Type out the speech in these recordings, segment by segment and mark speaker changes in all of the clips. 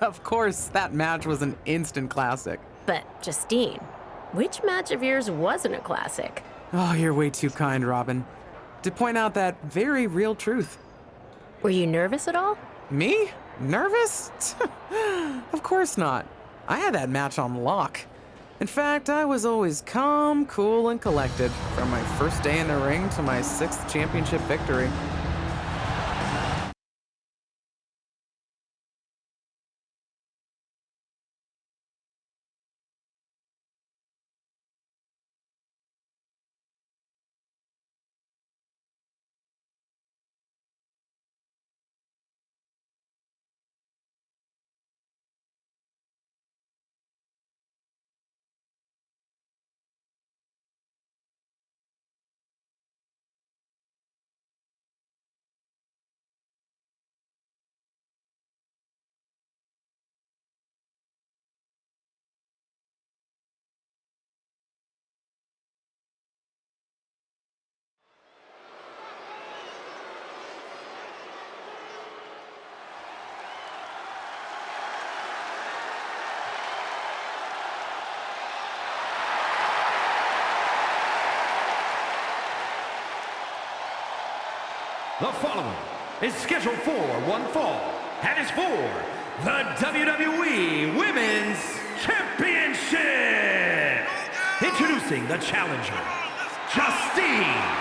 Speaker 1: Of course, that match was an instant classic.
Speaker 2: But, Justine, which match of yours wasn't a classic?
Speaker 1: Oh, you're way too kind, Robin. To point out that very real truth.
Speaker 2: Were you nervous at all?
Speaker 1: Me? Nervous? Of course not. I had that match on lock. In fact, I was always calm, cool, and collected from my first day in the ring to my 6th championship victory.
Speaker 3: The following is scheduled for one fall and is for the WWE Women's Championship. Introducing the challenger, Justine.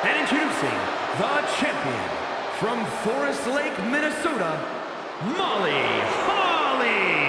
Speaker 3: And introducing the champion from Forest Lake, Minnesota, Molly Holly.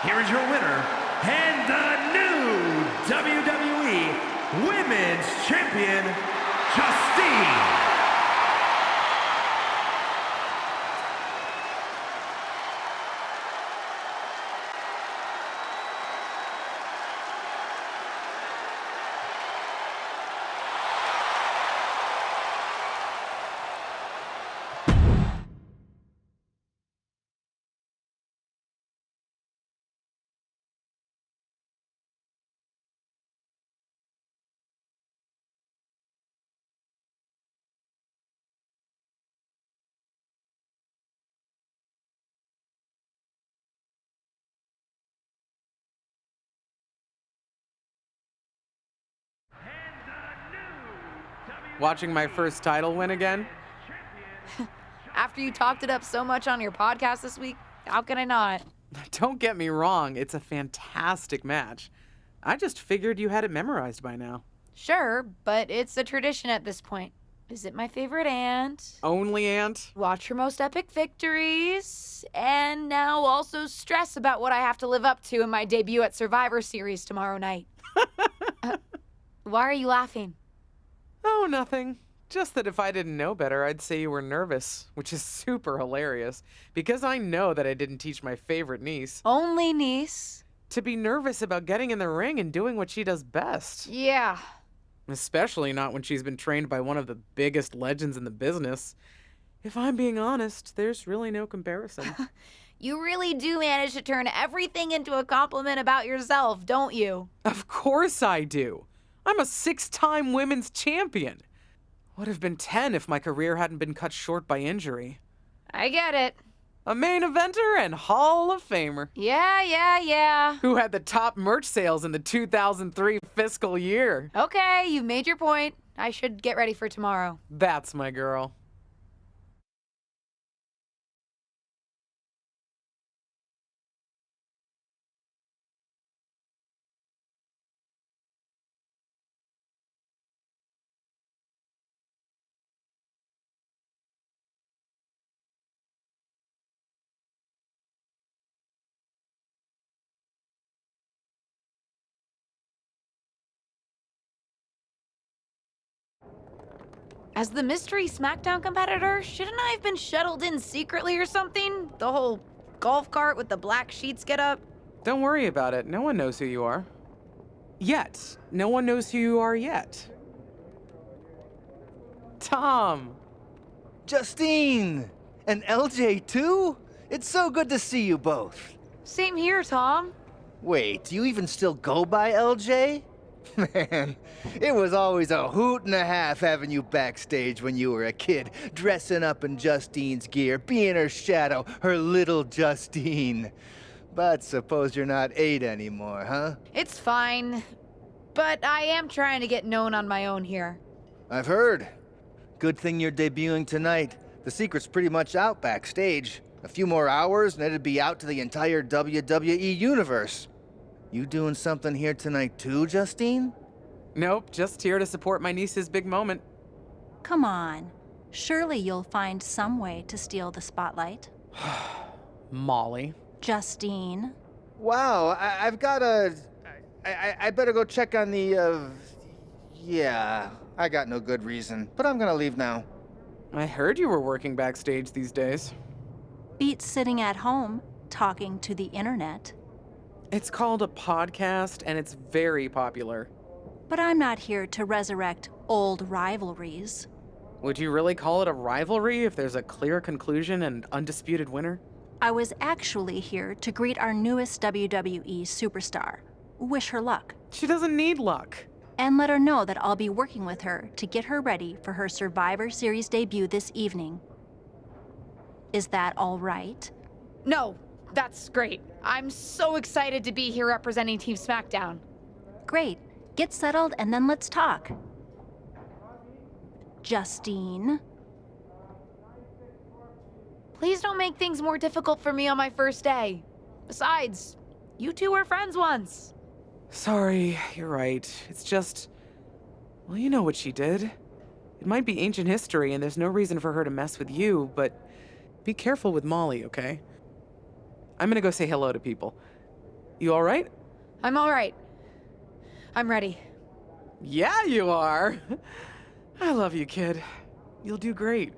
Speaker 3: here is your winner, and the new WWE Women's Champion, Justine.
Speaker 1: Watching my first title win again?
Speaker 4: After you talked it up so much on your podcast this week, how can I not?
Speaker 1: Don't get me wrong, it's a fantastic match. I just figured you had it memorized by now.
Speaker 4: Sure, but it's a tradition at this point. Visit my favorite aunt.
Speaker 1: Only aunt?
Speaker 4: Watch her most epic victories. And now also stress about what I have to live up to in my debut at Survivor Series tomorrow night. Why are you laughing?
Speaker 1: Oh, nothing. Just that if I didn't know better, I'd say you were nervous, which is super hilarious, because I know that I didn't teach my favorite niece
Speaker 4: Only niece.
Speaker 1: to be nervous about getting in the ring and doing what she does best.
Speaker 4: Yeah.
Speaker 1: Especially not when she's been trained by one of the biggest legends in the business. If I'm being honest, there's really no comparison.
Speaker 4: You really do manage to turn everything into a compliment about yourself, don't you?
Speaker 1: Of course I do. I'm a 6-time women's champion. Would have been 10 if my career hadn't been cut short by injury.
Speaker 4: I get it.
Speaker 1: A main eventer and Hall of Famer.
Speaker 4: Yeah.
Speaker 1: Who had the top merch sales in the 2003 fiscal year.
Speaker 4: Okay, you've made your point. I should get ready for tomorrow.
Speaker 1: That's my girl.
Speaker 4: As the mystery SmackDown competitor, shouldn't I have been shuttled in secretly or something? The whole golf cart with the black sheets get up?
Speaker 1: Don't worry about it. No one knows who you are. Yet. No one knows who you are yet. Tom.
Speaker 5: Justine! And LJ too? It's so good to see you both.
Speaker 4: Same here, Tom.
Speaker 5: Wait, do you even still go by LJ? Man, it was always a hoot and a half having you backstage when you were a kid, dressing up in Justine's gear, being her shadow, her little Justine. But suppose you're not 8 anymore, huh?
Speaker 4: It's fine. But I am trying to get known on my own here.
Speaker 5: I've heard. Good thing you're debuting tonight. The secret's pretty much out backstage. A few more hours and it'd be out to the entire WWE universe. You doing something here tonight too, Justine?
Speaker 1: Nope, just here to support my niece's big moment.
Speaker 6: Come on. Surely you'll find some way to steal the spotlight.
Speaker 1: Molly.
Speaker 6: Justine.
Speaker 5: Wow, I've got a... I better go check on the, Yeah, I got no good reason, but I'm gonna leave now.
Speaker 1: I heard you were working backstage these days.
Speaker 6: Beats sitting at home, talking to the internet.
Speaker 1: It's called a podcast, and it's very popular.
Speaker 6: But I'm not here to resurrect old rivalries.
Speaker 1: Would you really call it a rivalry if there's a clear conclusion and undisputed winner?
Speaker 6: I was actually here to greet our newest WWE superstar, wish her luck,
Speaker 1: She doesn't need luck.
Speaker 6: and let her know that I'll be working with her to get her ready for her Survivor Series debut this evening. Is that all right?
Speaker 4: No, that's great. I'm so excited to be here representing Team SmackDown.
Speaker 6: Great. Get settled and then let's talk. Justine.
Speaker 4: Please don't make things more difficult for me on my first day. Besides, you two were friends once.
Speaker 1: Sorry, you're right. It's just... Well, you know what she did. It might be ancient history and there's no reason for her to mess with you, but be careful with Molly, okay? I'm gonna go say hello to people. You all right?
Speaker 4: I'm all right. I'm ready.
Speaker 1: Yeah, you are. I love you, kid. You'll do great.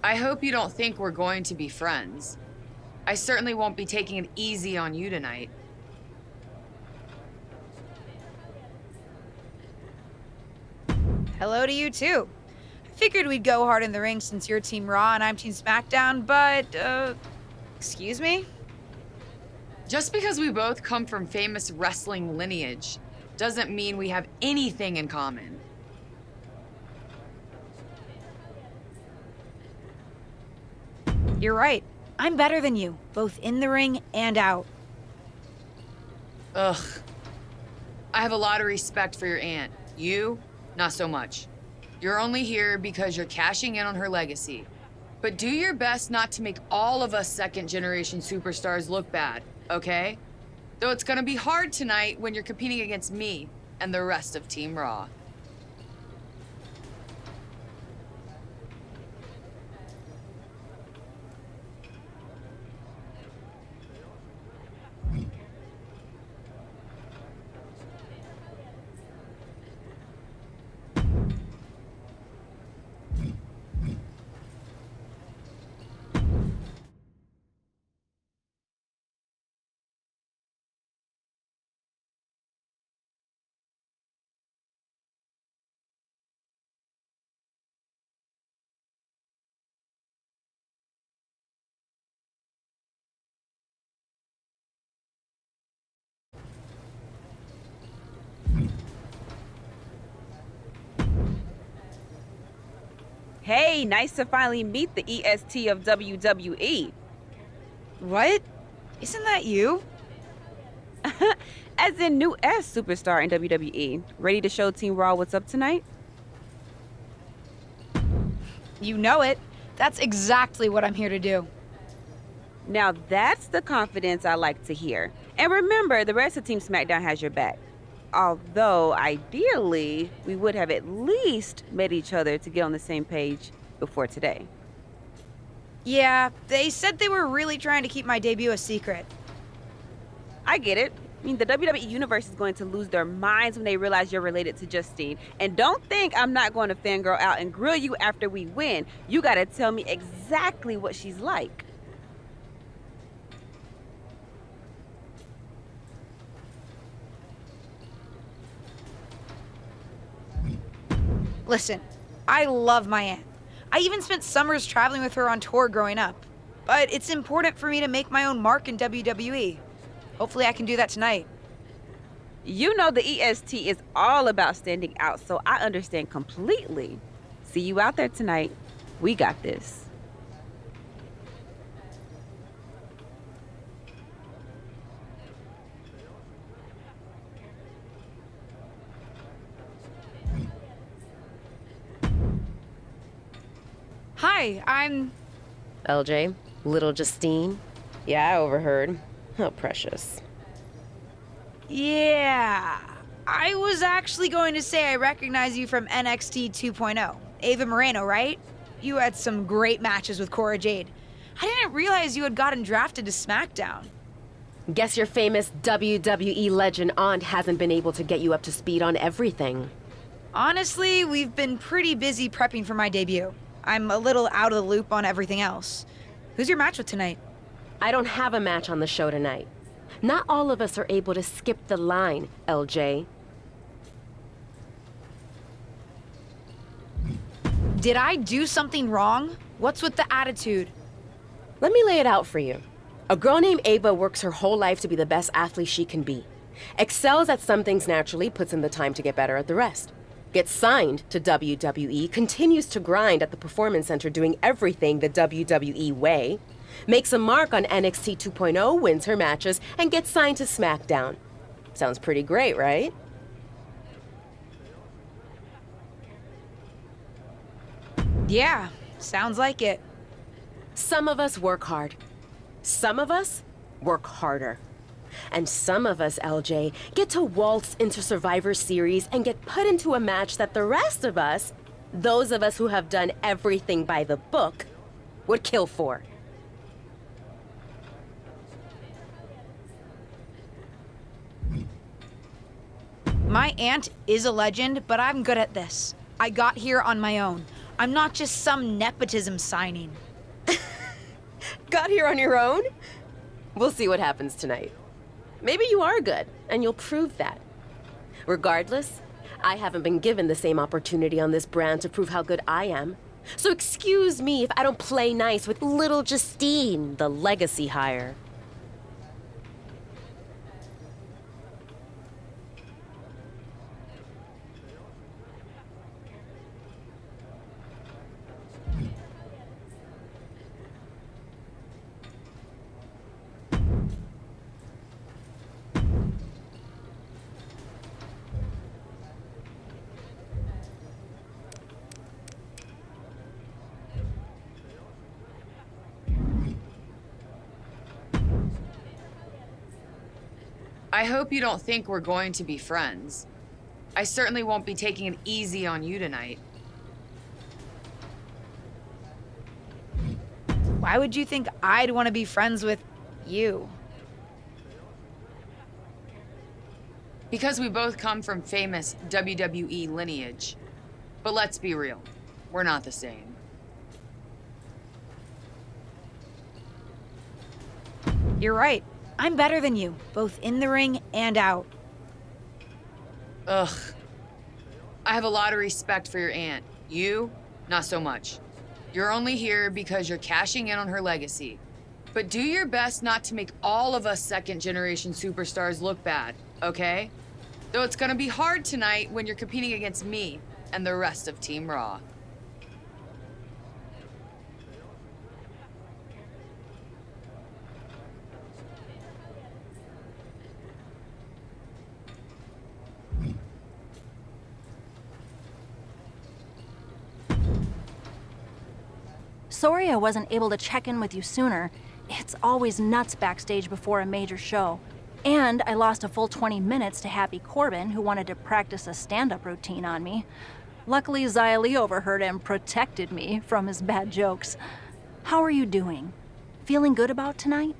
Speaker 7: I hope you don't think we're going to be friends. I certainly won't be taking it easy on you tonight.
Speaker 4: Hello to you, too. I figured we'd go hard in the ring since you're Team Raw and I'm Team SmackDown, but, excuse me?
Speaker 7: Just because we both come from famous wrestling lineage doesn't mean we have anything in common.
Speaker 4: You're right. I'm better than you, both in the ring and out.
Speaker 7: Ugh. I have a lot of respect for your aunt. You, not so much. You're only here because you're cashing in on her legacy. But do your best not to make all of us second-generation superstars look bad, okay? Though it's gonna be hard tonight when you're competing against me and the rest of Team Raw.
Speaker 8: Hey, nice to finally meet the EST of WWE.
Speaker 4: What? Isn't that you?
Speaker 8: As in new S superstar in WWE. Ready to show Team Raw what's up tonight?
Speaker 4: You know it. That's exactly what I'm here to do.
Speaker 8: Now that's the confidence I like to hear. And remember, the rest of Team SmackDown has your back. Although, ideally, we would have at least met each other to get on the same page before today.
Speaker 4: Yeah, they said they were really trying to keep my debut a secret.
Speaker 8: I get it. I mean, the WWE Universe is going to lose their minds when they realize you're related to Justine. And don't think I'm not going to fangirl out and grill you after we win. You gotta tell me exactly what she's like.
Speaker 4: Listen, I love my aunt. I even spent summers traveling with her on tour growing up. But it's important for me to make my own mark in WWE. Hopefully I can do that tonight.
Speaker 8: You know the EST is all about standing out, so I understand completely. See you out there tonight. We got this.
Speaker 4: Hi, I'm...
Speaker 2: LJ, little Justine. Yeah, I overheard. How precious.
Speaker 4: Yeah. I was actually going to say I recognize you from NXT 2.0. Ava Moreno, right? You had some great matches with Cora Jade. I didn't realize you had gotten drafted to SmackDown.
Speaker 2: Guess your famous WWE legend aunt hasn't been able to get you up to speed on everything.
Speaker 4: Honestly, we've been pretty busy prepping for my debut. I'm a little out of the loop on everything else. Who's your match with tonight?
Speaker 2: I don't have a match on the show tonight. Not all of us are able to skip the line, LJ.
Speaker 4: Did I do something wrong? What's with the attitude?
Speaker 2: Let me lay it out for you. A girl named Ava works her whole life to be the best athlete she can be. Excels at some things naturally, puts in the time to get better at the rest. Gets signed to WWE, continues to grind at the Performance Center doing everything the WWE way. Makes a mark on NXT 2.0, wins her matches, and gets signed to SmackDown. Sounds pretty great, right?
Speaker 4: Yeah, sounds like it.
Speaker 2: Some of us work hard. Some of us work harder. And some of us, LJ, get to waltz into Survivor Series and get put into a match that the rest of us, those of us who have done everything by the book, would kill for.
Speaker 4: My aunt is a legend, but I'm good at this. I got here on my own. I'm not just some nepotism signing.
Speaker 2: Got here on your own? We'll see what happens tonight. Maybe you are good, and you'll prove that. Regardless, I haven't been given the same opportunity on this brand to prove how good I am. So excuse me if I don't play nice with little Justine, the legacy hire.
Speaker 7: I hope you don't think we're going to be friends. I certainly won't be taking it easy on you tonight.
Speaker 4: Why would you think I'd want to be friends with you?
Speaker 7: Because we both come from famous WWE lineage. But let's be real, we're not the same.
Speaker 4: You're right. I'm better than you, both in the ring and out.
Speaker 7: Ugh. I have a lot of respect for your aunt. You, not so much. You're only here because you're cashing in on her legacy. But do your best not to make all of us second-generation superstars look bad, okay? Though it's gonna be hard tonight when you're competing against me and the rest of Team Raw.
Speaker 6: Sorry I wasn't able to check in with you sooner. It's always nuts backstage before a major show. And I lost a full 20 minutes to Happy Corbin, who wanted to practice a stand-up routine on me. Luckily, Xia Li overheard and protected me from his bad jokes. How are you doing? Feeling good about tonight?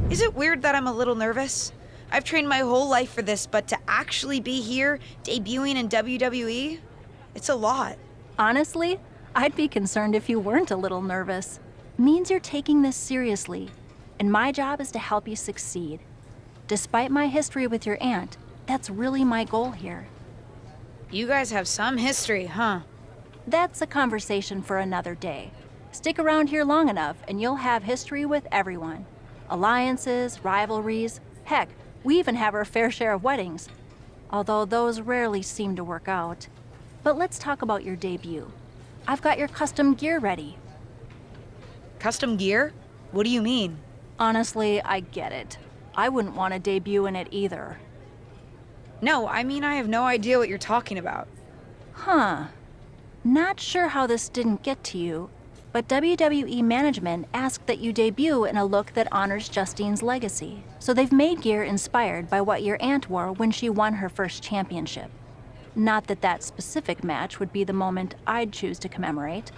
Speaker 4: Is it weird that I'm a little nervous? I've trained my whole life for this, but to actually be here, debuting in WWE, it's a lot.
Speaker 6: Honestly, I'd be concerned if you weren't a little nervous. Means you're taking this seriously, and my job is to help you succeed. Despite my history with your aunt, that's really my goal here.
Speaker 4: You guys have some history, huh?
Speaker 6: That's a conversation for another day. Stick around here long enough, and you'll have history with everyone. Alliances, rivalries, heck, we even have our fair share of weddings. Although those rarely seem to work out. But let's talk about your debut. I've got your custom gear ready.
Speaker 4: Custom gear? What do you mean?
Speaker 6: Honestly, I get it. I wouldn't want to debut in it either.
Speaker 4: No, I mean I have no idea what you're talking about.
Speaker 6: Huh. Not sure how this didn't get to you, But WWE management asked that you debut in a look that honors Justine's legacy, so they've made gear inspired by what your aunt wore when she won her first championship. Not that that specific match would be the moment I'd choose to commemorate.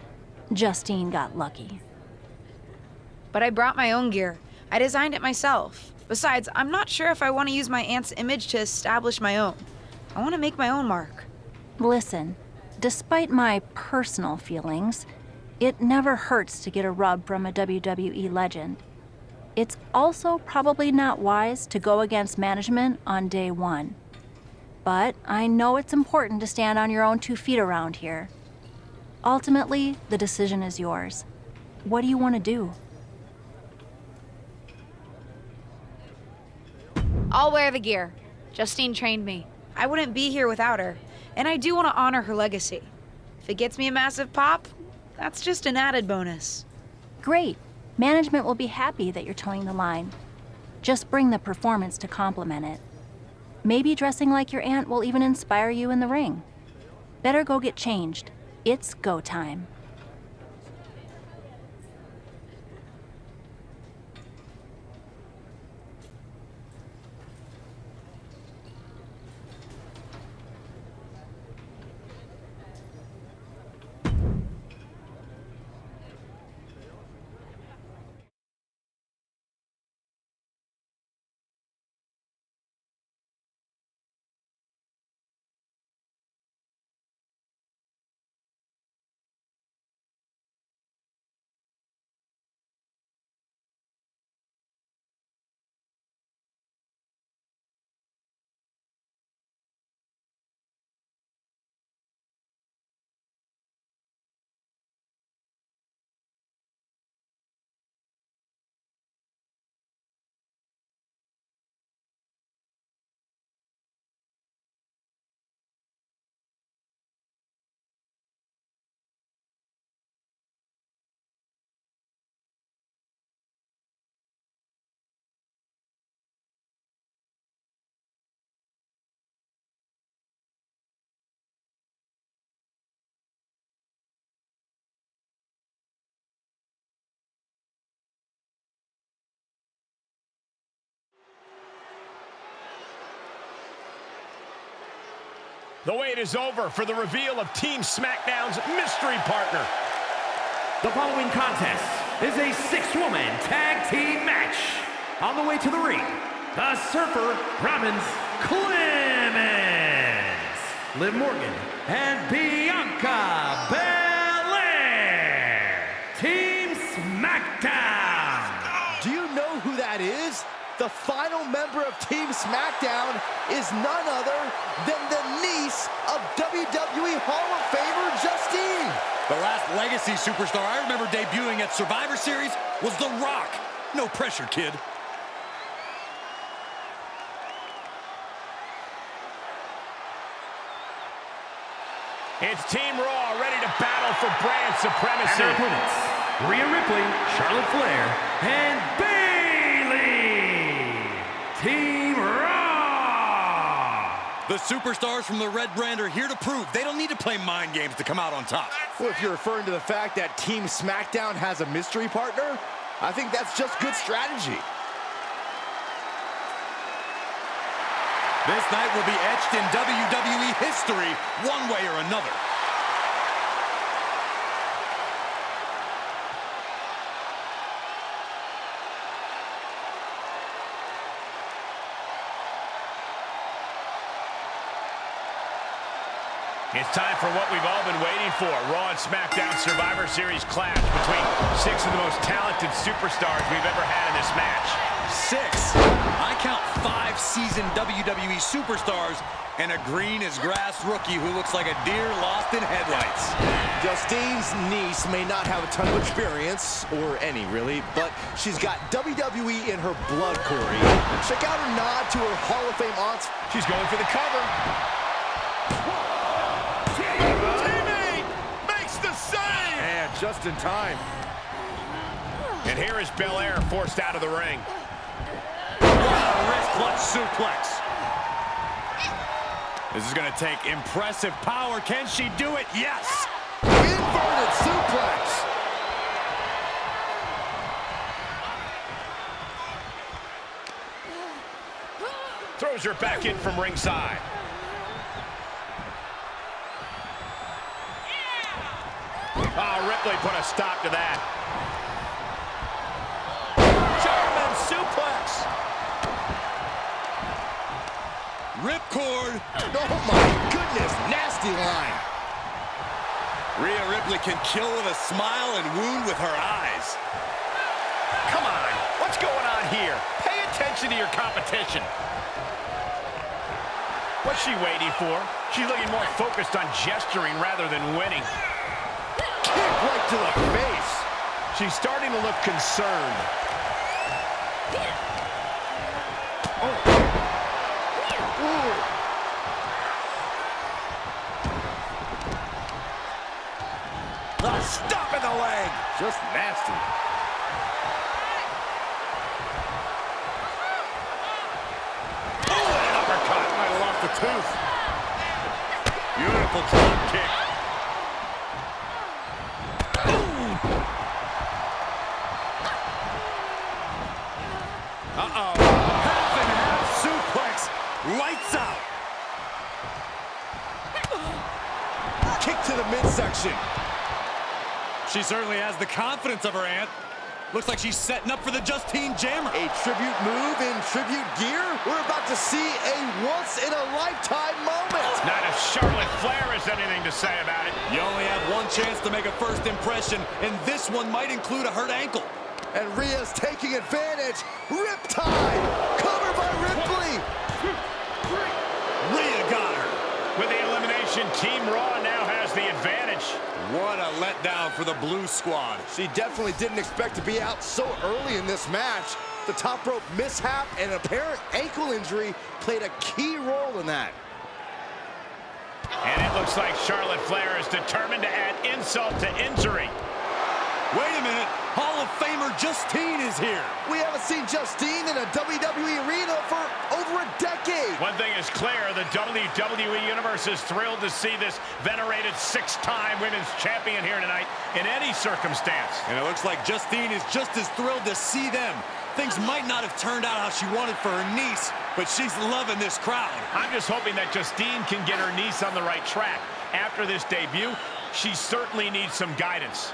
Speaker 6: Justine got lucky.
Speaker 4: But I brought my own gear. I designed it myself. Besides, I'm not sure if I want to use my aunt's image to establish my own. I want to make my own mark.
Speaker 6: Listen, despite my personal feelings, it never hurts to get a rub from a WWE legend. It's also probably not wise to go against management on day one. But I know it's important to stand on your own 2 feet around here. Ultimately, the decision is yours. What do you want to do?
Speaker 4: I'll wear the gear. Justine trained me. I wouldn't be here without her, and I do want to honor her legacy. If it gets me a massive pop, that's just an added bonus.
Speaker 6: Great. Management will be happy that you're towing the line. Just bring the performance to complement it. Maybe dressing like your aunt will even inspire you in the ring. Better go get changed. It's go time.
Speaker 3: The wait is over for the reveal of Team SmackDown's mystery partner. The following contest is a 6-woman tag team match. On the way to the ring, the Surfer Robbins Clemens, Liv Morgan, and Bianca Belair. Team SmackDown.
Speaker 5: Do you know who that is? The final member of Team SmackDown is none other than the niece of WWE Hall of Famer Justine.
Speaker 9: The last Legacy superstar I remember debuting at Survivor Series was The Rock. No pressure, kid.
Speaker 3: It's Team Raw ready to battle for brand supremacy. And their opponents, Rhea Ripley, Charlotte Flair, and Bayley. Team Raw!
Speaker 9: The superstars from the Red Brand are here to prove they don't need to play mind games to come out on top.
Speaker 5: Well, if you're referring to the fact that Team SmackDown has a mystery partner, I think that's just good strategy.
Speaker 9: This night will be etched in WWE history one way or another.
Speaker 3: It's time for what we've all been waiting for. Raw and SmackDown Survivor Series clash between 6 of the most talented superstars we've ever had in this match.
Speaker 9: 6. I count 5 seasoned WWE superstars and a green-as-grass rookie who looks like a deer lost in headlights.
Speaker 5: Justine's niece may not have a ton of experience, or any really, but she's got WWE in her blood, Corey. Check out her nod to her Hall of Fame aunts.
Speaker 3: She's going for the cover.
Speaker 9: Teammate makes the save!
Speaker 3: And just in time. And here is Belair forced out of the ring.
Speaker 9: Wrist clutch suplex.
Speaker 3: This is going to take impressive power. Can she do it? Yes!
Speaker 5: Inverted suplex.
Speaker 3: throws her back in from ringside. Oh, Ripley put a stop to that. German suplex.
Speaker 9: Ripcord. Oh my goodness, nasty line. Rhea Ripley can kill with a smile and wound with her eyes.
Speaker 3: Come on, what's going on here? Pay attention to your competition. What's she waiting for? She's looking more focused on gesturing rather than winning.
Speaker 9: Kick right to the face.
Speaker 3: She's starting to look concerned.
Speaker 9: A stop in the leg. Just nasty.
Speaker 3: Oh, an uppercut.
Speaker 9: Might have lost a tooth. Beautiful drop kick. Uh-oh. Half and half suplex. Lights out. Kick to the midsection. She certainly has the confidence of her aunt. Looks like she's setting up for the Justine Jammer. A tribute move in tribute gear? We're about to see a once-in-a-lifetime moment.
Speaker 3: Not if Charlotte Flair has anything to say about it.
Speaker 9: You only have one chance to make a first impression, and this one might include a hurt ankle. And Rhea's taking advantage. Riptide! Covered by Ripley! Rhea got her.
Speaker 3: With the elimination, Team Raw now has the advantage.
Speaker 9: What a letdown for the Blue Squad. She definitely didn't expect to be out so early in this match. The top rope mishap and apparent ankle injury played a key role in that.
Speaker 3: And it looks like Charlotte Flair is determined to add insult to injury.
Speaker 9: Wait a minute, Hall of Famer Justine is here. We haven't seen Justine in a WWE arena for over a decade.
Speaker 3: One thing is clear, the WWE Universe is thrilled to see this venerated six-time women's champion here tonight in any circumstance.
Speaker 9: And it looks like Justine is just as thrilled to see them. Things might not have turned out how she wanted for her niece, but she's loving this crowd.
Speaker 3: I'm just hoping that Justine can get her niece on the right track. After this debut, she certainly needs some guidance.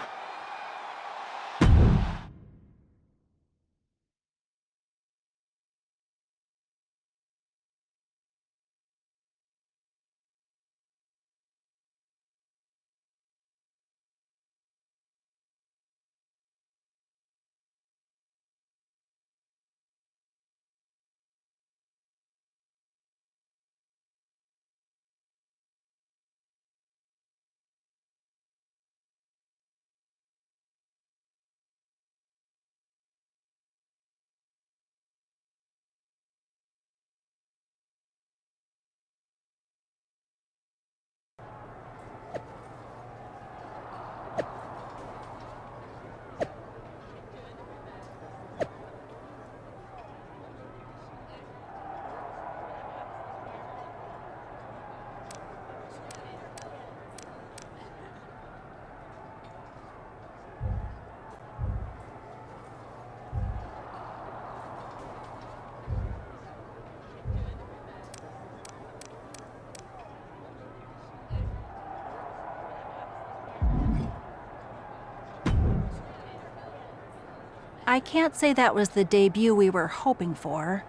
Speaker 6: I can't say that was the debut we were hoping for.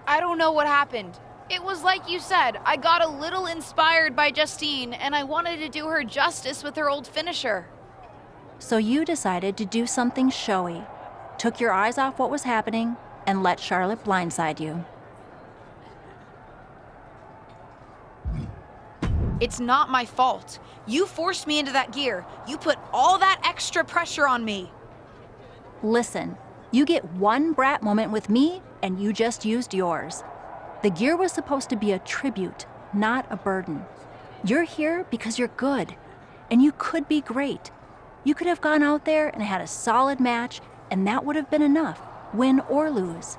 Speaker 10: I don't know what happened. It was like you said, I got a little inspired by Justine, and I wanted to do her justice with her old finisher.
Speaker 6: So you decided to do something showy, took your eyes off what was happening, and let Charlotte blindside you.
Speaker 10: It's not my fault. You forced me into that gear. You put all that extra pressure on me.
Speaker 6: Listen, you get one brat moment with me, and you just used yours. The gear was supposed to be a tribute, not a burden. You're here because you're good, and you could be great. You could have gone out there and had a solid match, and that would have been enough, win or lose.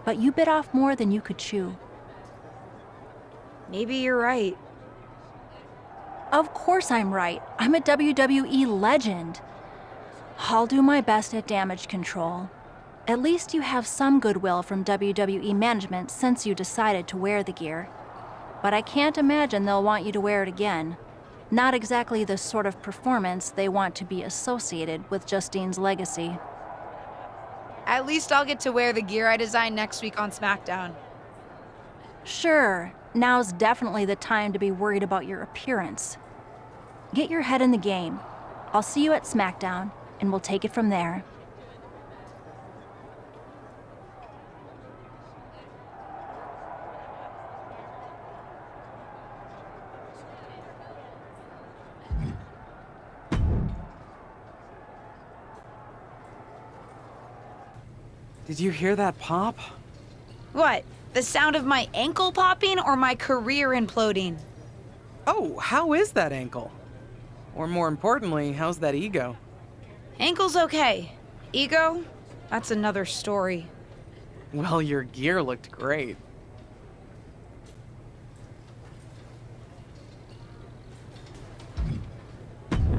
Speaker 6: But you bit off more than you could chew.
Speaker 10: Maybe you're right.
Speaker 6: Of course I'm right. I'm a WWE legend. I'll do my best at damage control. At least you have some goodwill from WWE management since you decided to wear the gear. But I can't imagine they'll want you to wear it again. Not exactly the sort of performance they want to be associated with Justine's legacy.
Speaker 4: At least I'll get to wear the gear I designed next week on SmackDown.
Speaker 6: Sure, now's definitely the time to be worried about your appearance. Get your head in the game. I'll see you at SmackDown, and we'll take it from there.
Speaker 1: Did you hear that pop?
Speaker 4: What? The sound of my ankle popping or my career imploding?
Speaker 1: Oh, how is that ankle? Or more importantly, how's that ego?
Speaker 4: Ankle's okay. Ego? That's another story.
Speaker 1: Well, your gear looked great.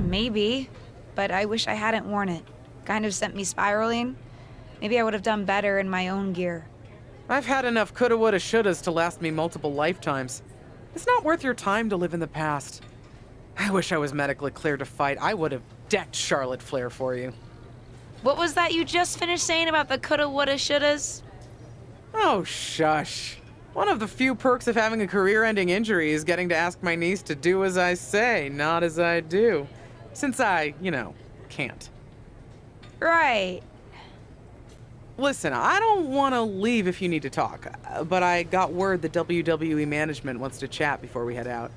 Speaker 4: Maybe, but I wish I hadn't worn it. Kind of sent me spiraling. Maybe I would have done better in my own gear.
Speaker 1: I've had enough coulda, woulda, shouldas to last me multiple lifetimes. It's not worth your time to live in the past. I wish I was medically cleared to fight. I would have decked Charlotte Flair for you.
Speaker 4: What was that you just finished saying about the coulda, woulda, shouldas?
Speaker 1: Oh, shush. One of the few perks of having a career-ending injury is getting to ask my niece to do as I say, not as I do. Since I, can't.
Speaker 4: Right.
Speaker 1: Listen, I don't want to leave if you need to talk, but I got word that WWE management wants to chat before we head out.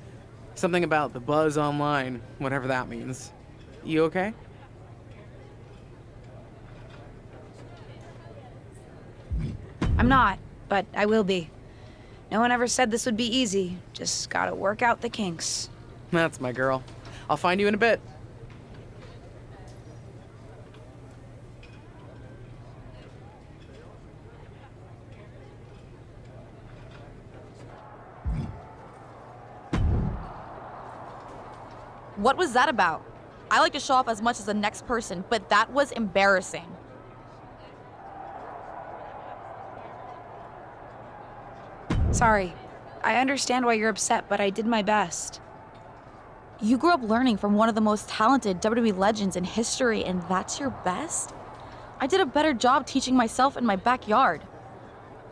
Speaker 1: Something about the buzz online, whatever that means. You okay?
Speaker 4: I'm not, but I will be. No one ever said this would be easy. Just gotta work out the kinks.
Speaker 1: That's my girl. I'll find you in a bit.
Speaker 11: What was that about? I like to show off as much as the next person, but that was embarrassing.
Speaker 4: Sorry. I understand why you're upset, but I did my best.
Speaker 11: You grew up learning from one of the most talented WWE legends in history, and that's your best? I did a better job teaching myself in my backyard.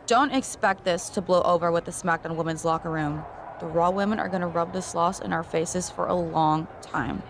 Speaker 11: Don't expect this to blow over with the SmackDown women's locker room. The Raw women are gonna rub this loss in our faces for a long time.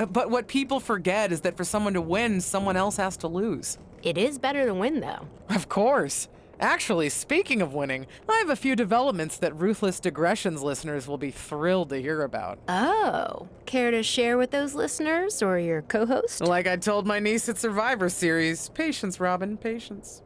Speaker 1: But what people forget is that for someone to win, someone else has to lose.
Speaker 2: It is better to win, though.
Speaker 1: Of course. Actually, speaking of winning, I have a few developments that Ruthless Digressions listeners will be thrilled to hear about.
Speaker 2: Oh, care to share with those listeners or your co-host?
Speaker 1: Like I told my niece at Survivor Series, patience, Robin, patience.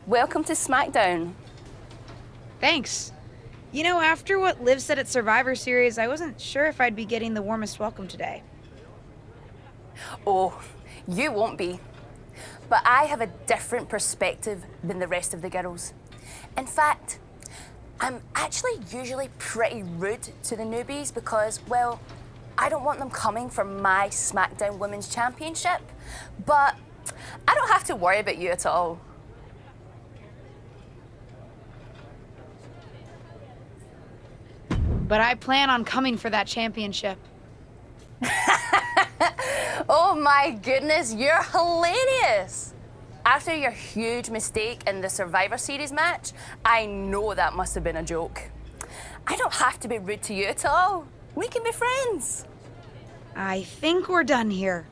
Speaker 12: Welcome to SmackDown.
Speaker 4: Thanks. You know, after what Liv said at Survivor Series, I wasn't sure if I'd be getting the warmest welcome today.
Speaker 12: Oh, you won't be. But I have a different perspective than the rest of the girls. In fact, I'm actually usually pretty rude to the newbies because, well, I don't want them coming for my SmackDown Women's Championship. But I don't have to worry about you at all.
Speaker 10: But I plan on coming for that championship.
Speaker 12: Oh my goodness, you're hilarious! After your huge mistake in the Survivor Series match, I know that must have been a joke. I don't have to be rude to you at all. We can be friends.
Speaker 4: I think we're done here.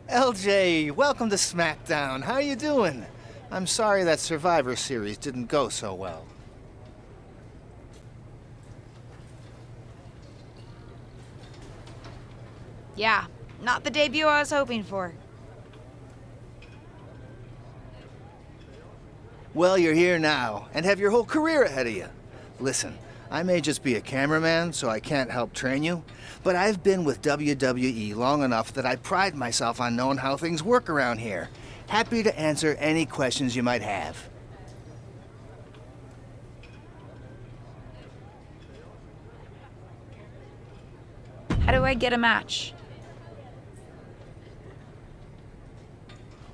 Speaker 5: LJ, welcome to SmackDown. How you doing? I'm sorry that Survivor Series didn't go so well.
Speaker 4: Yeah, not the debut I was hoping for.
Speaker 5: Well, you're here now, and have your whole career ahead of you. Listen, I may just be a cameraman, so I can't help train you, but I've been with WWE long enough that I pride myself on knowing how things work around here. Happy to answer any questions you might have.
Speaker 4: How do I get a match?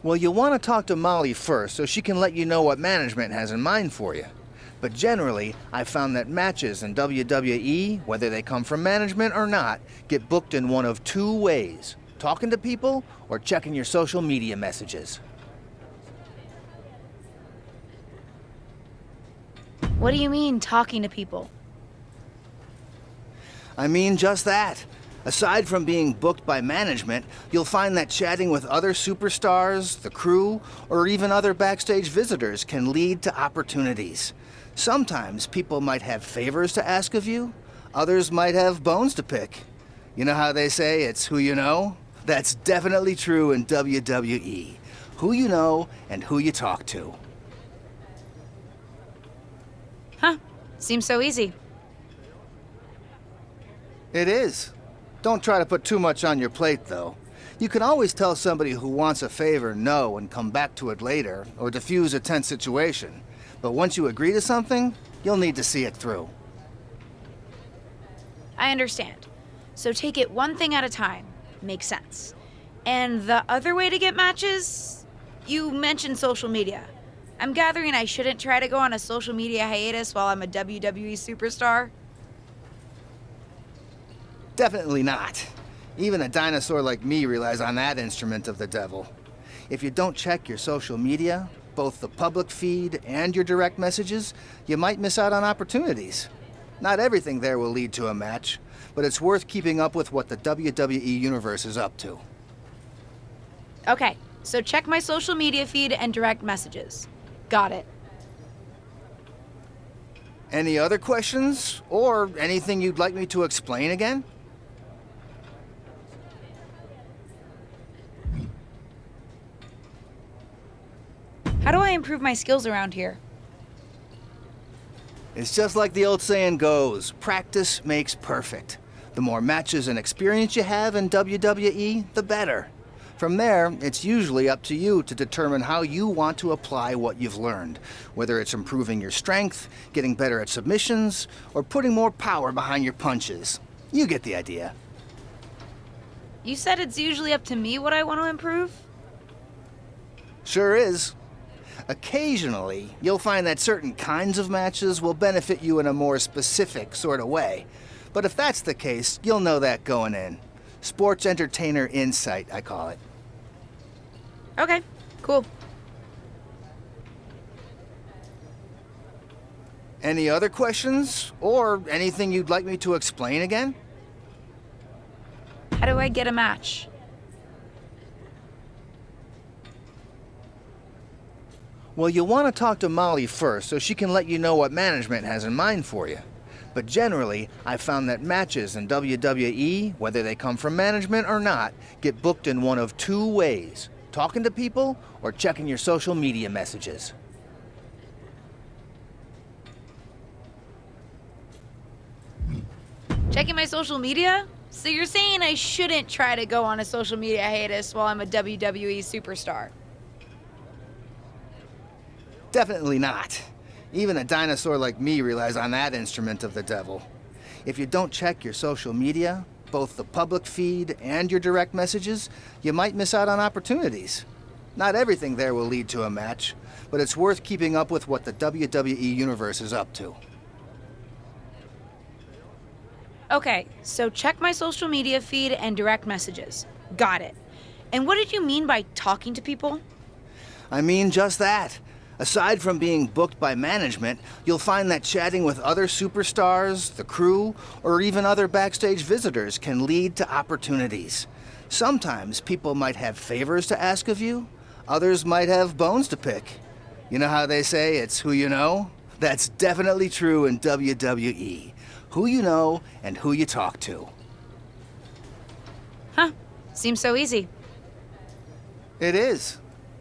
Speaker 5: Well, you'll want to talk to Molly first so she can let you know what management has in mind for you. But generally, I've found that matches in WWE, whether they come from management or not, get booked in one of two ways: talking to people or checking your social media messages.
Speaker 4: What do you mean, talking to people?
Speaker 5: I mean just that. Aside from being booked by management, you'll find that chatting with other superstars, the crew, or even other backstage visitors can lead to opportunities. Sometimes people might have favors to ask of you, others might have bones to pick. You know how they say it's who you know? That's definitely true in WWE. Who you know and who you talk to.
Speaker 4: Huh, seems so easy.
Speaker 5: It is. Don't try to put too much on your plate, though. You can always tell somebody who wants a favor no and come back to it later, or diffuse a tense situation. But once you agree to something, you'll need to see it through.
Speaker 4: I understand. So take it one thing at a time. Makes sense. And the other way to get matches? You mentioned social media. I'm gathering I shouldn't try to go on a social media hiatus while I'm a WWE superstar?
Speaker 5: Definitely not. Even a dinosaur like me relies on that instrument of the devil. If you don't check your social media, both the public feed and your direct messages, you might miss out on opportunities. Not everything there will lead to a match, but it's worth keeping up with what the WWE Universe is up to.
Speaker 4: Okay, so check my social media feed and direct messages. Got it.
Speaker 5: Any other questions? Or anything you'd like me to explain again?
Speaker 4: How do I improve my skills around here?
Speaker 5: It's just like the old saying goes, practice makes perfect. The more matches and experience you have in WWE, the better. From there, it's usually up to you to determine how you want to apply what you've learned, whether it's improving your strength, getting better at submissions, or putting more power behind your punches. You get the idea.
Speaker 4: You said it's usually up to me what I want to improve?
Speaker 5: Sure is. Occasionally, you'll find that certain kinds of matches will benefit you in a more specific sort of way. But if that's the case, you'll know that going in. Sports entertainer insight, I call it.
Speaker 4: Okay, cool.
Speaker 5: Any other questions? Or anything you'd like me to explain again?
Speaker 4: How do I get a match?
Speaker 5: Well, you'll want to talk to Molly first so she can let you know what management has in mind for you. But generally, I've found that matches in WWE, whether they come from management or not, get booked in one of two ways: talking to people or checking your social media messages.
Speaker 4: Checking my social media? So you're saying I shouldn't try to go on a social media hiatus while I'm a WWE superstar?
Speaker 5: Definitely not. Even a dinosaur like me relies on that instrument of the devil. If you don't check your social media, both the public feed and your direct messages, you might miss out on opportunities. Not everything there will lead to a match, but it's worth keeping up with what the WWE Universe is up to.
Speaker 4: Okay, so check my social media feed and direct messages. Got it. And what did you mean by talking to people?
Speaker 5: I mean just that. Aside from being booked by management, you'll find that chatting with other superstars, the crew, or even other backstage visitors can lead to opportunities. Sometimes people might have favors to ask of you, others might have bones to pick. You know how they say it's who you know? That's definitely true in WWE. Who you know and who you talk to.
Speaker 4: Huh. Seems so easy.
Speaker 5: It is.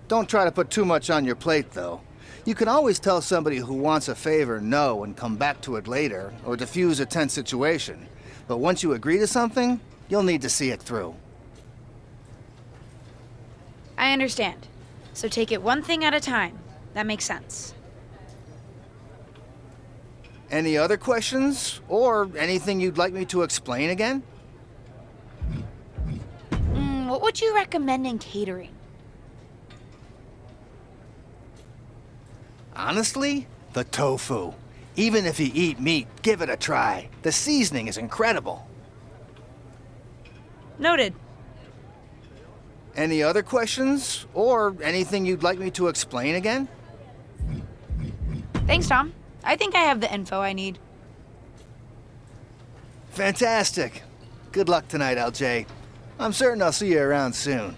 Speaker 5: Don't try to put too much on your plate, though. You can always tell somebody who wants a favor no and come back to it later, or diffuse a tense situation. But once you agree to something, you'll need to see it through.
Speaker 4: I understand. So take it one thing at a time. That makes sense.
Speaker 5: Any other questions? Or anything you'd like me to explain again?
Speaker 4: What would you recommend in catering?
Speaker 5: Honestly, the tofu. Even if you eat meat, give it a try. The seasoning is incredible.
Speaker 4: Noted.
Speaker 5: Any other questions? Or anything you'd like me to explain again?
Speaker 4: Thanks, Tom. I think I have the info I need.
Speaker 5: Fantastic. Good luck tonight, LJ. I'm certain I'll see you around soon.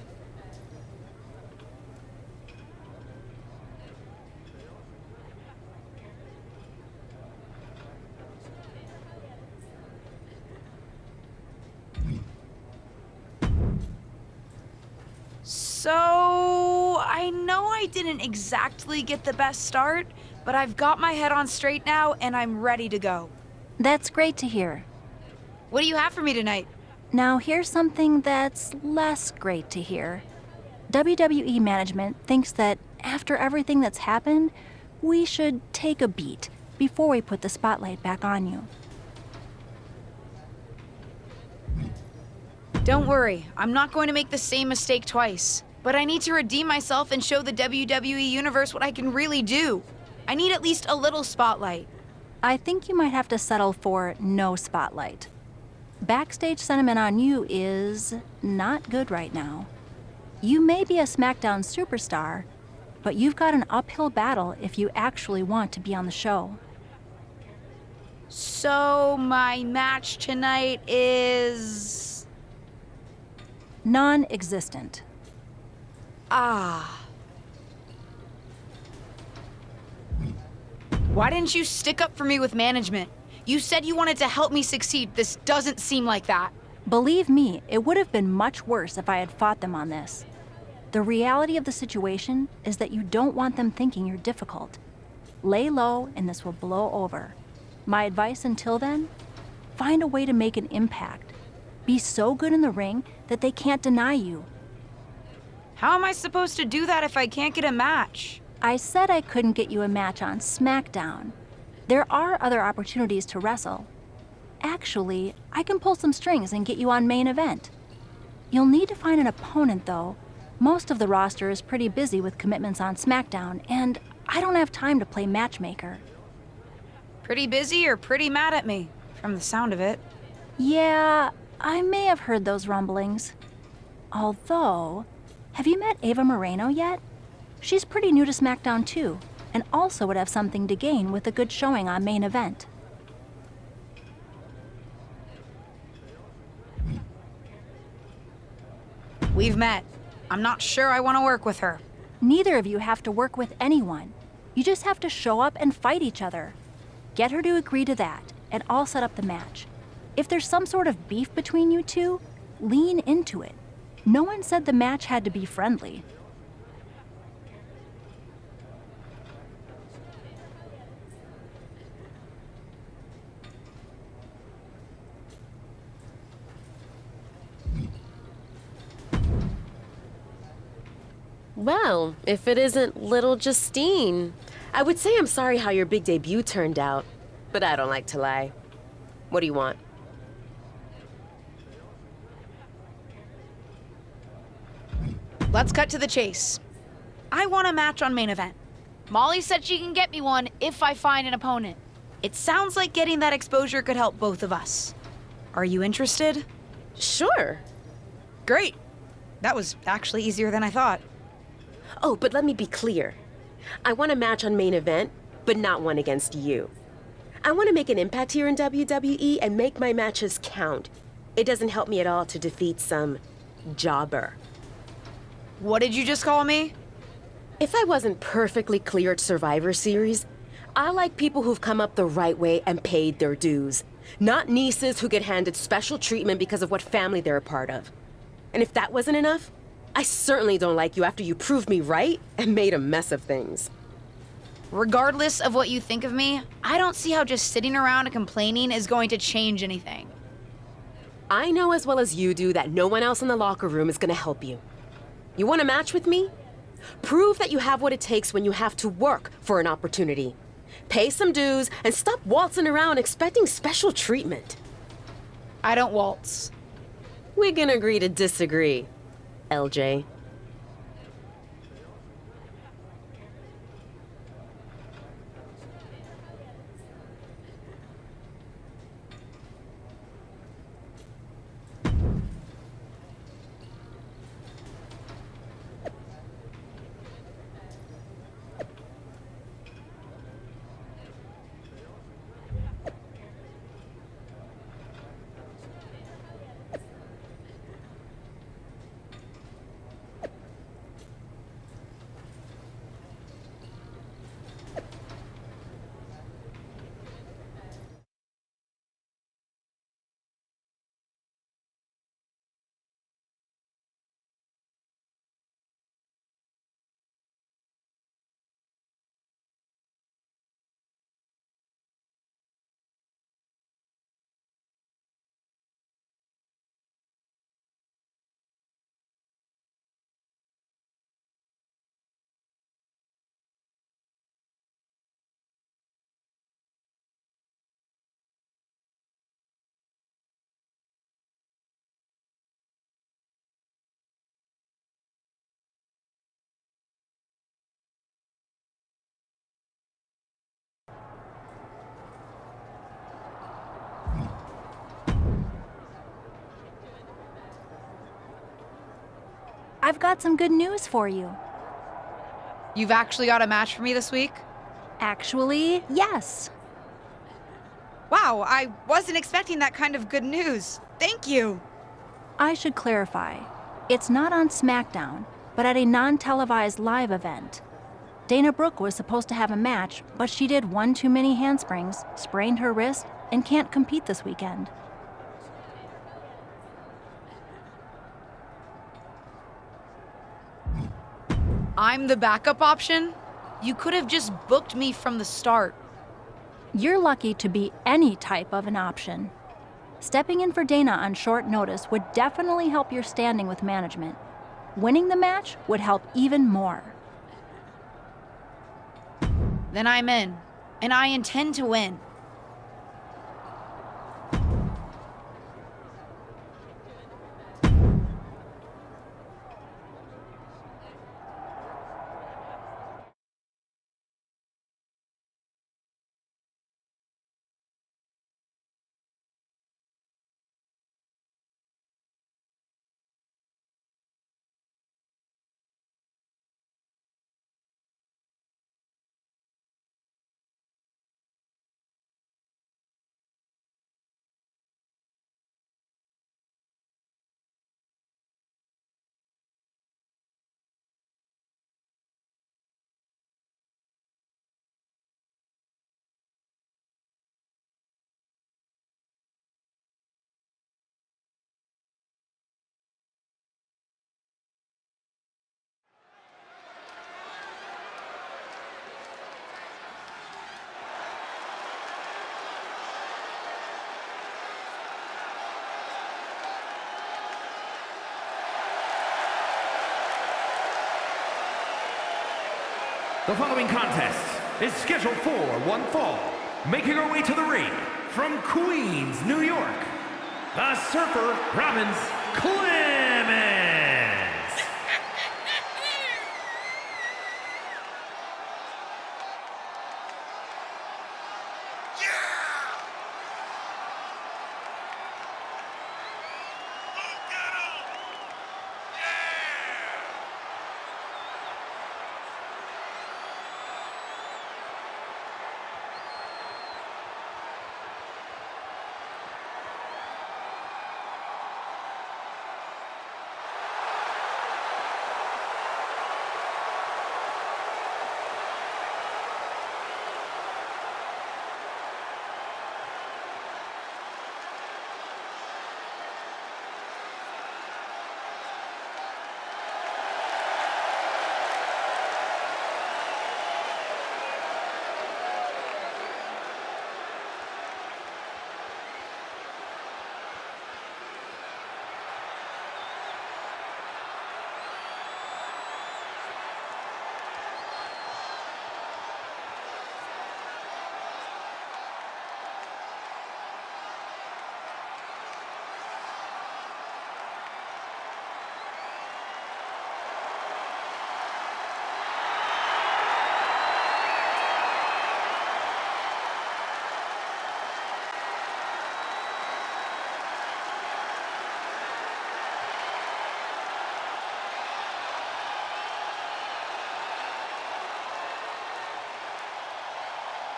Speaker 4: So, I know I didn't exactly get the best start, but I've got my head on straight now and I'm ready to go.
Speaker 6: That's great to hear.
Speaker 4: What do you have for me tonight?
Speaker 6: Now, here's something that's less great to hear. WWE management thinks that after everything that's happened, we should take a beat before we put the spotlight back on you.
Speaker 4: Don't worry, I'm not going to make the same mistake twice. But I need to redeem myself and show the WWE Universe what I can really do. I need at least a little spotlight.
Speaker 6: I think you might have to settle for no spotlight. Backstage sentiment on you is not good right now. You may be a SmackDown superstar, but you've got an uphill battle if you actually want to be on the show.
Speaker 4: So, my match tonight is...
Speaker 6: non-existent.
Speaker 4: Ah. Why didn't you stick up for me with management? You said you wanted to help me succeed. This doesn't seem like that.
Speaker 6: Believe me, it would have been much worse if I had fought them on this. The reality of the situation is that you don't want them thinking you're difficult. Lay low and this will blow over. My advice until then? Find a way to make an impact. Be so good in the ring that they can't deny you.
Speaker 4: How am I supposed to do that if I can't get a match?
Speaker 6: I said I couldn't get you a match on SmackDown. There are other opportunities to wrestle. Actually, I can pull some strings and get you on main event. You'll need to find an opponent, though. Most of the roster is pretty busy with commitments on SmackDown, and I don't have time to play matchmaker.
Speaker 4: Pretty busy or pretty mad at me, from the sound of it.
Speaker 6: Yeah, I may have heard those rumblings. Although, have you met Ava Moreno yet? She's pretty new to SmackDown too, and also would have something to gain with a good showing on main event.
Speaker 4: We've met. I'm not sure I want to work with her.
Speaker 6: Neither of you have to work with anyone. You just have to show up and fight each other. Get her to agree to that, and I'll set up the match. If there's some sort of beef between you two, lean into it. No one said the match had to be friendly.
Speaker 2: Well, if it isn't little Justine. I would say I'm sorry how your big debut turned out, but I don't like to lie. What do you want?
Speaker 4: Let's cut to the chase. I want a match on main event.
Speaker 10: Molly said she can get me one if I find an opponent.
Speaker 4: It sounds like getting that exposure could help both of us. Are you interested?
Speaker 2: Sure.
Speaker 4: Great. That was actually easier than I thought.
Speaker 2: Oh, but let me be clear. I want a match on main event, but not one against you. I want to make an impact here in WWE and make my matches count. It doesn't help me at all to defeat some jobber.
Speaker 4: What did you just call me?
Speaker 2: If I wasn't perfectly clear at Survivor Series, I like people who've come up the right way and paid their dues. Not nieces who get handed special treatment because of what family they're a part of. And if that wasn't enough, I certainly don't like you after you proved me right and made a mess of things.
Speaker 10: Regardless of what you think of me, I don't see how just sitting around and complaining is going to change anything.
Speaker 2: I know as well as you do that no one else in the locker room is gonna help you. You want a match with me? Prove that you have what it takes when you have to work for an opportunity. Pay some dues and stop waltzing around expecting special treatment.
Speaker 10: I don't waltz.
Speaker 2: We can agree to disagree, LJ.
Speaker 6: I've got some good news for you.
Speaker 4: You've actually got a match for me this week?
Speaker 6: Actually, yes.
Speaker 4: Wow, I wasn't expecting that kind of good news. Thank you.
Speaker 6: I should clarify. It's not on SmackDown, but at a non-televised live event. Dana Brooke was supposed to have a match, but she did one too many handsprings, sprained her wrist, and can't compete this weekend.
Speaker 4: I'm the backup option? You could have just booked me from the start.
Speaker 6: You're lucky to be any type of an option. Stepping in for Dana on short notice would definitely help your standing with management. Winning the match would help even more.
Speaker 4: Then I'm in, and I intend to win.
Speaker 3: The following contest is scheduled for one fall. Making her way to the ring from Queens, New York, the Surfer Robbins Clemens.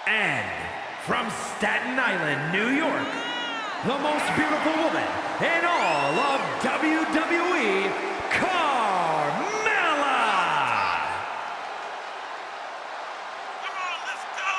Speaker 3: And from Staten Island, New York, the most beautiful woman in all of WWE, Carmella! Come on, let's go!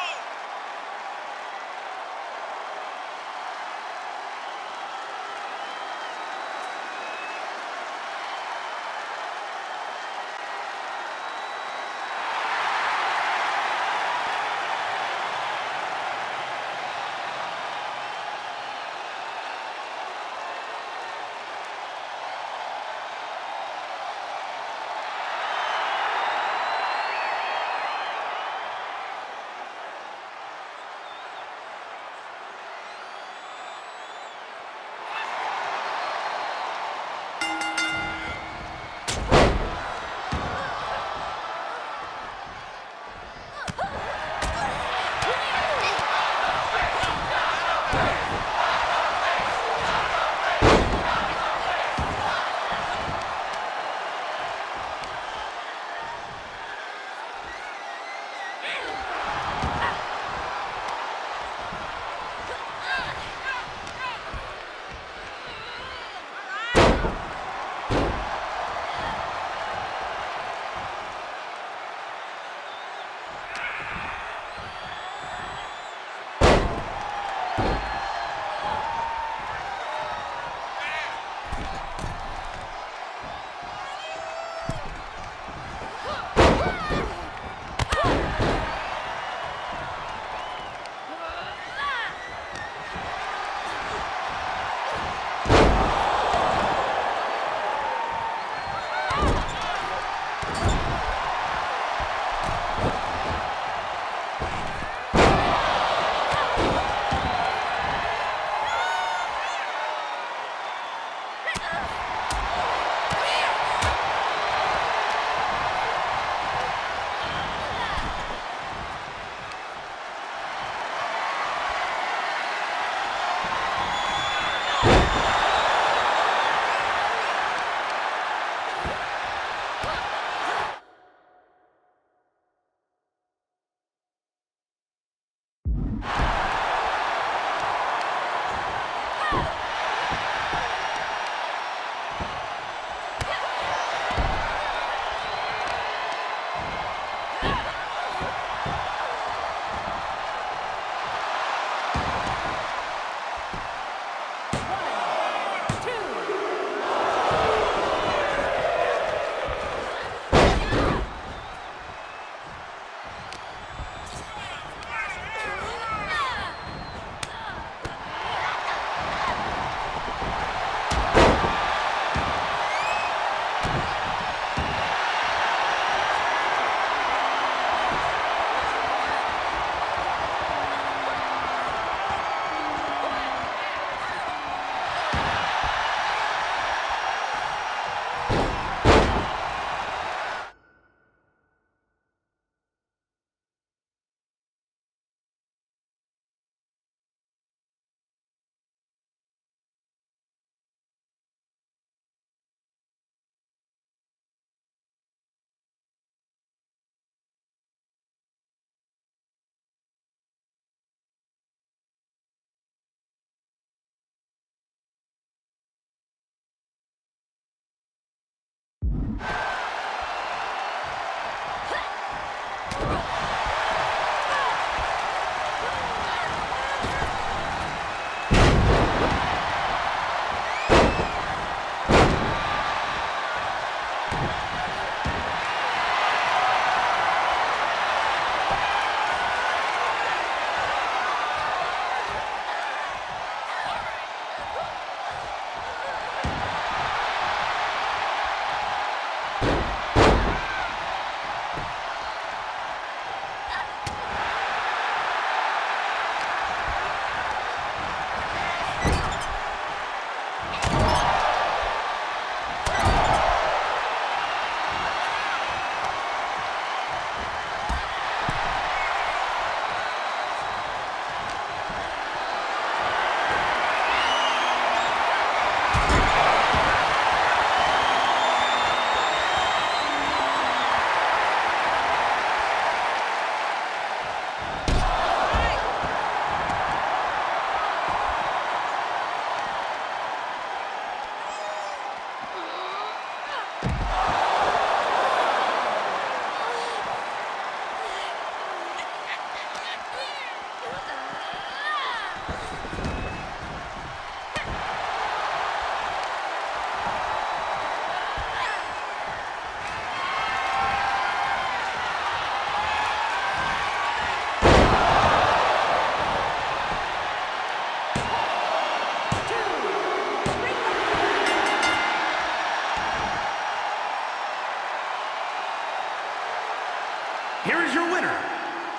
Speaker 3: here is your winner,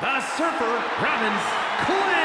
Speaker 3: the Surfer Robbins Clemens.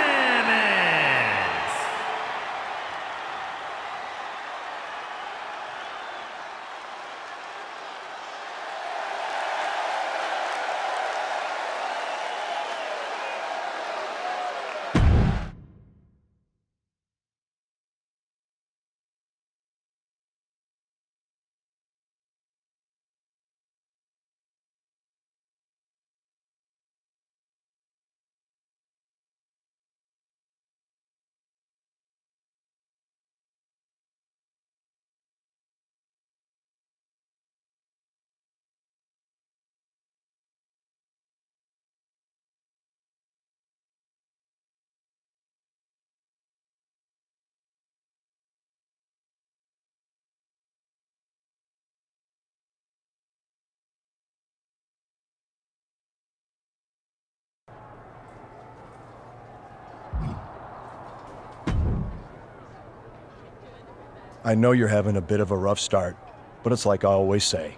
Speaker 13: I know you're having a bit of a rough start, but it's like I always say,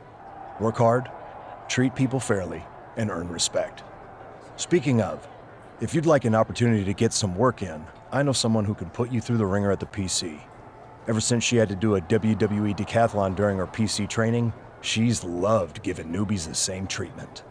Speaker 13: work hard, treat people fairly, and earn respect. Speaking of, if you'd like an opportunity to get some work in, I know someone who can put you through the ringer at the PC. Ever since she had to do a WWE decathlon during her PC training, she's loved giving newbies the same treatment.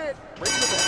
Speaker 9: it. Ring the bell.